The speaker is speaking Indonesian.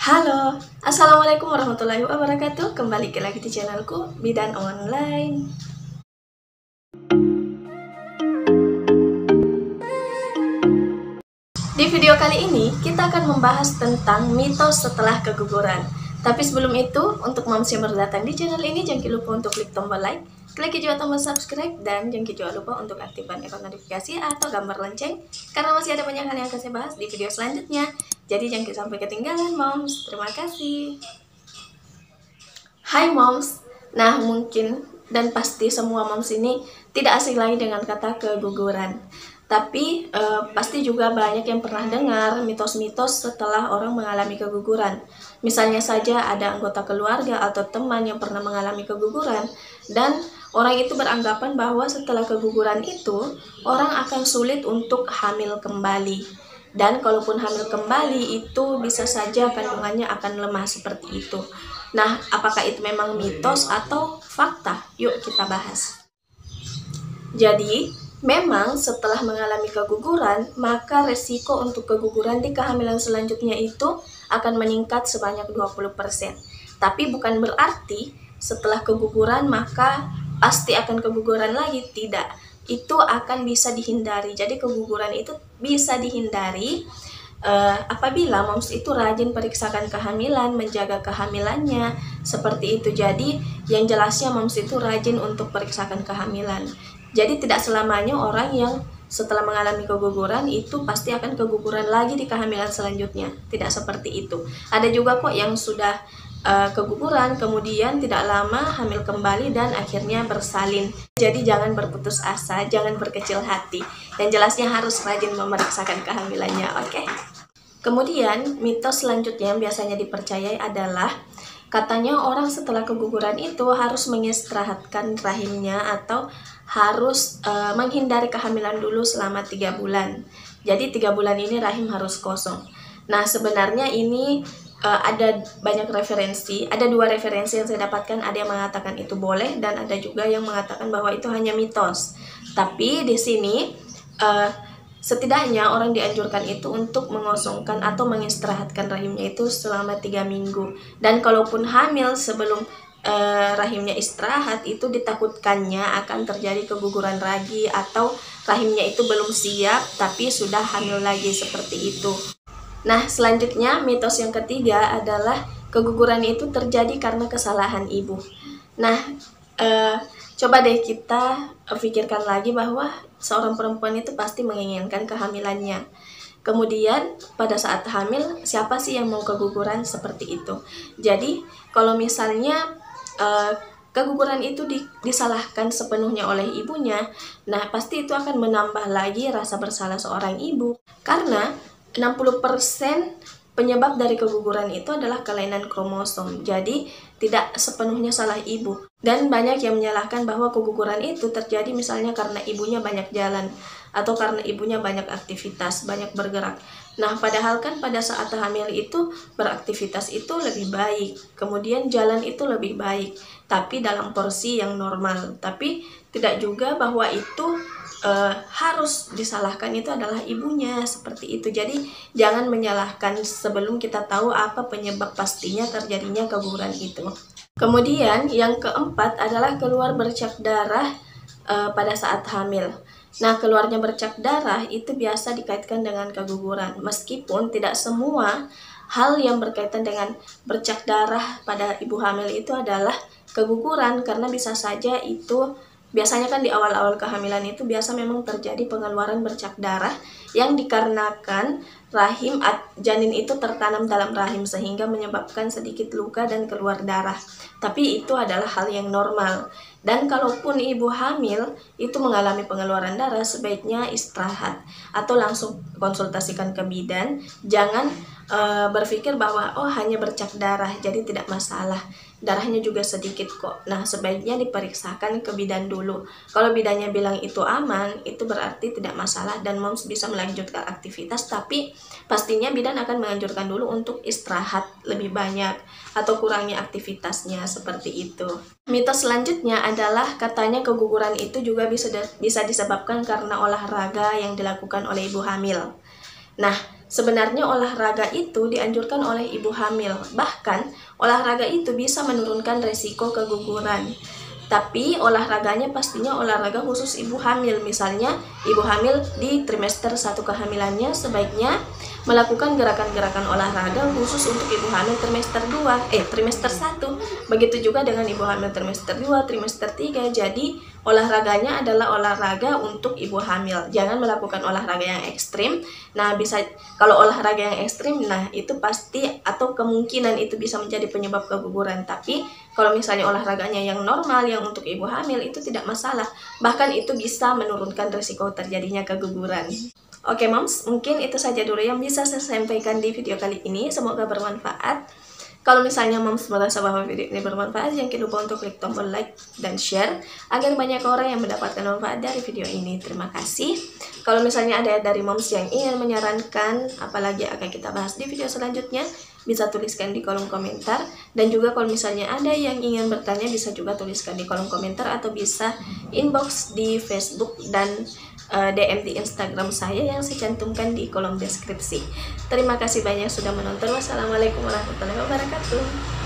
Halo, Assalamualaikum warahmatullahi wabarakatuh. Kembali lagi di channelku Bidan Online. Di video kali ini kita akan membahas tentang mitos setelah keguguran. Tapi sebelum itu, untuk moms yang baru datang di channel ini, jangan lupa untuk klik tombol like, klik juga tombol subscribe, dan jangan juga lupa untuk aktifkan ikon notifikasi atau gambar lonceng, karena masih ada banyak hal yang akan saya bahas di video selanjutnya. Jadi jangan sampai ketinggalan moms. Terima kasih. Hai moms. Nah, mungkin dan pasti semua moms ini tidak asing lagi dengan kata keguguran. Tapi pasti juga banyak yang pernah dengar mitos-mitos setelah orang mengalami keguguran. Misalnya saja ada anggota keluarga atau teman yang pernah mengalami keguguran, dan orang itu beranggapan bahwa setelah keguguran itu orang akan sulit untuk hamil kembali. Dan kalaupun hamil kembali itu bisa saja kandungannya akan lemah seperti itu. Nah, apakah itu memang mitos atau fakta? Yuk kita bahas. Jadi, memang setelah mengalami keguguran, maka resiko untuk keguguran di kehamilan selanjutnya itu akan meningkat sebanyak 20%. Tapi bukan berarti setelah keguguran maka pasti akan keguguran lagi, tidak. Itu akan bisa dihindari. Jadi keguguran itu bisa dihindari apabila moms itu rajin periksakan kehamilan, menjaga kehamilannya, seperti itu. Jadi yang jelasnya moms itu rajin untuk periksakan kehamilan. Jadi tidak selamanya orang yang setelah mengalami keguguran itu pasti akan keguguran lagi di kehamilan selanjutnya. Tidak seperti itu. Ada juga kok yang sudah keguguran kemudian tidak lama hamil kembali dan akhirnya bersalin. Jadi jangan berputus asa, jangan berkecil hati. Yang jelasnya harus rajin memeriksakan kehamilannya, oke? Kemudian mitos selanjutnya yang biasanya dipercayai adalah katanya orang setelah keguguran itu harus mengistirahatkan rahimnya atau harus menghindari kehamilan dulu selama 3 bulan. Jadi 3 bulan ini rahim harus kosong. Nah, sebenarnya ini ada banyak referensi, ada 2 referensi yang saya dapatkan, ada yang mengatakan itu boleh dan ada juga yang mengatakan bahwa itu hanya mitos. Tapi di sini setidaknya orang dianjurkan itu untuk mengosongkan atau mengistirahatkan rahimnya itu selama 3 minggu. Dan kalaupun hamil sebelum rahimnya istirahat, itu ditakutkannya akan terjadi keguguran lagi atau rahimnya itu belum siap tapi sudah hamil lagi, seperti itu. Nah, selanjutnya mitos yang ketiga adalah keguguran itu terjadi karena kesalahan ibu. Nah, coba deh kita pikirkan lagi bahwa seorang perempuan itu pasti menginginkan kehamilannya. Kemudian pada saat hamil, siapa sih yang mau keguguran seperti itu? Jadi kalau misalnya keguguran itu disalahkan sepenuhnya oleh ibunya, nah pasti itu akan menambah lagi rasa bersalah seorang ibu. Karena 60% penyebab dari keguguran itu adalah kelainan kromosom. Jadi tidak sepenuhnya salah ibu. Dan banyak yang menyalahkan bahwa keguguran itu terjadi misalnya karena ibunya banyak jalan atau karena ibunya banyak aktivitas, banyak bergerak. Nah, padahal kan pada saat hamil itu beraktivitas itu lebih baik, kemudian jalan itu lebih baik, tapi dalam porsi yang normal. Tapi tidak juga bahwa itu harus disalahkan itu adalah ibunya, seperti itu. Jadi jangan menyalahkan sebelum kita tahu apa penyebab pastinya terjadinya keguguran itu. Kemudian yang keempat adalah keluar bercak darah pada saat hamil. Nah, keluarnya bercak darah itu biasa dikaitkan dengan keguguran, meskipun tidak semua hal yang berkaitan dengan bercak darah pada ibu hamil itu adalah keguguran, karena bisa saja itu biasanya kan di awal-awal kehamilan itu biasa memang terjadi pengeluaran bercak darah yang dikarenakan rahim janin itu tertanam dalam rahim sehingga menyebabkan sedikit luka dan keluar darah. Tapi itu adalah hal yang normal. Dan kalaupun ibu hamil itu mengalami pengeluaran darah, sebaiknya istirahat atau langsung konsultasikan ke bidan. Jangan berpikir bahwa oh hanya bercak darah jadi tidak masalah, darahnya juga sedikit kok. Nah, sebaiknya diperiksakan ke bidan dulu. Kalau bidannya bilang itu aman, itu berarti tidak masalah dan moms bisa melanjutkan aktivitas. Tapi pastinya bidan akan menganjurkan dulu untuk istirahat lebih banyak atau kurangi aktivitasnya, seperti itu. Mitos selanjutnya adalah katanya keguguran itu juga bisa disebabkan karena olahraga yang dilakukan oleh ibu hamil. Nah, Sebenarnya olahraga itu dianjurkan oleh ibu hamil. Bahkan olahraga itu bisa menurunkan resiko keguguran. Tapi olahraganya pastinya olahraga khusus ibu hamil. Misalnya ibu hamil di trimester 1 kehamilannya sebaiknya melakukan gerakan-gerakan olahraga khusus untuk ibu hamil trimester 1. Begitu juga dengan ibu hamil trimester 2, trimester 3. Jadi olahraganya adalah olahraga untuk ibu hamil. Jangan melakukan olahraga yang ekstrim. Nah, bisa kalau olahraga yang ekstrim, nah itu pasti atau kemungkinan itu bisa menjadi penyebab keguguran. Tapi kalau misalnya olahraganya yang normal, yang untuk ibu hamil, itu tidak masalah. Bahkan itu bisa menurunkan risiko terjadinya keguguran. Oke moms, mungkin itu saja dulu yang bisa saya sampaikan di video kali ini. Semoga bermanfaat. Kalau misalnya moms merasa bahwa video ini bermanfaat, jangan lupa untuk klik tombol like dan share agar banyak orang yang mendapatkan manfaat dari video ini. Terima kasih. Kalau misalnya ada dari moms yang ingin menyarankan apalagi akan kita bahas di video selanjutnya, bisa tuliskan di kolom komentar. Dan juga kalau misalnya ada yang ingin bertanya, bisa juga tuliskan di kolom komentar atau bisa inbox di Facebook dan DM di Instagram saya yang saya cantumkan di kolom deskripsi. Terima kasih banyak sudah menonton. Wassalamualaikum warahmatullahi wabarakatuh.